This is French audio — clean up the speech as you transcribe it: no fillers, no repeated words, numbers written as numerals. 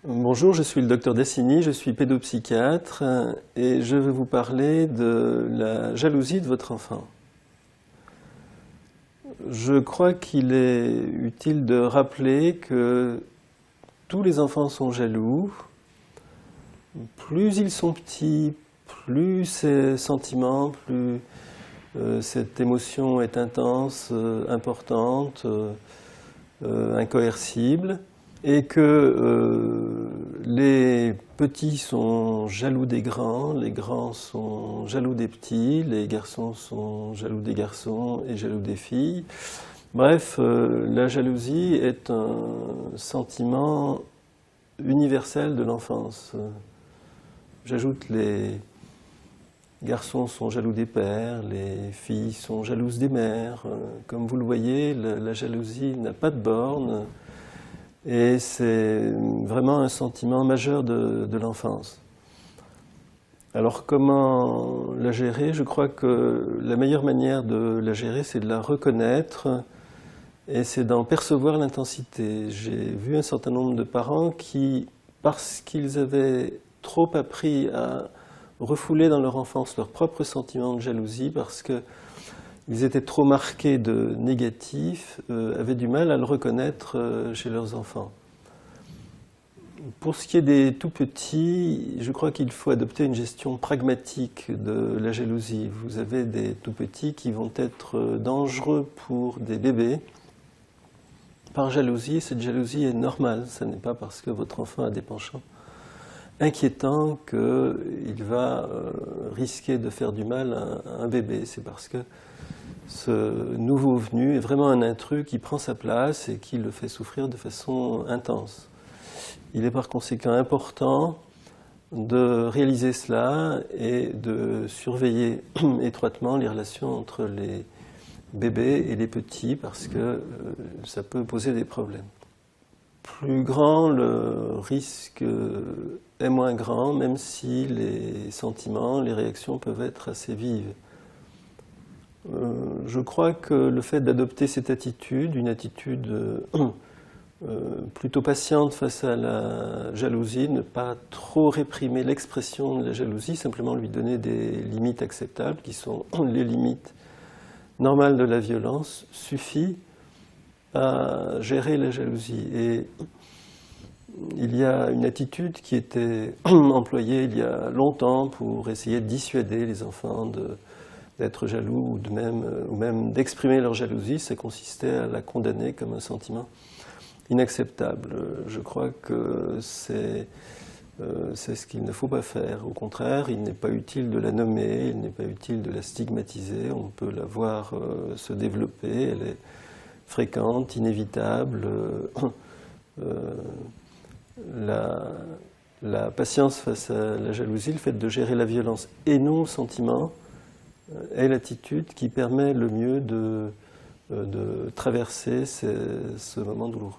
Bonjour, je suis le docteur Dessini, je suis pédopsychiatre et je vais vous parler de la jalousie de votre enfant. Je crois qu'il est utile de rappeler que tous les enfants sont jaloux. Plus ils sont petits, plus ces sentiments, plus cette émotion est intense, importante, incoercible. Et que les petits sont jaloux des grands, les grands sont jaloux des petits, les garçons sont jaloux des garçons et jaloux des filles. Bref, la jalousie est un sentiment universel de l'enfance. J'ajoute, les garçons sont jaloux des pères, les filles sont jalouses des mères. Comme vous le voyez, la jalousie n'a pas de borne. Et c'est vraiment un sentiment majeur de l'enfance. Alors comment la gérer? Je crois que la meilleure manière de la gérer, c'est de la reconnaître et c'est d'en percevoir l'intensité. J'ai vu un certain nombre de parents qui, parce qu'ils avaient trop appris à refouler dans leur enfance leur propre sentiment de jalousie, parce que ils étaient trop marqués de négatif, avaient du mal à le reconnaître chez leurs enfants. Pour ce qui est des tout-petits, je crois qu'il faut adopter une gestion pragmatique de la jalousie. Vous avez des tout-petits qui vont être dangereux pour des bébés par jalousie. Cette jalousie est normale, ce n'est pas parce que votre enfant a des penchants inquiétants qu'il va risquer de faire du mal à un bébé. C'est parce que ce nouveau venu est vraiment un intrus qui prend sa place et qui le fait souffrir de façon intense. Il est par conséquent important de réaliser cela et de surveiller étroitement les relations entre les bébés et les petits parce que ça peut poser des problèmes. Plus grand, le risque est moins grand, même si les sentiments, les réactions peuvent être assez vives. Je crois que le fait d'adopter cette attitude, une attitude plutôt patiente face à la jalousie, ne pas trop réprimer l'expression de la jalousie, simplement lui donner des limites acceptables, qui sont les limites normales de la violence, suffit à gérer la jalousie. Et il y a une attitude qui était employée il y a longtemps pour essayer de dissuader les enfants d'être jaloux ou même d'exprimer leur jalousie. Ça consistait à la condamner comme un sentiment inacceptable. Je crois que c'est ce qu'il ne faut pas faire. Au contraire, il n'est pas utile de la nommer, il n'est pas utile de la stigmatiser. On peut la voir se développer, elle est fréquente, inévitable. La patience face à la jalousie, le fait de gérer la violence et non le sentiment, est l'attitude qui permet le mieux de traverser ce moment douloureux.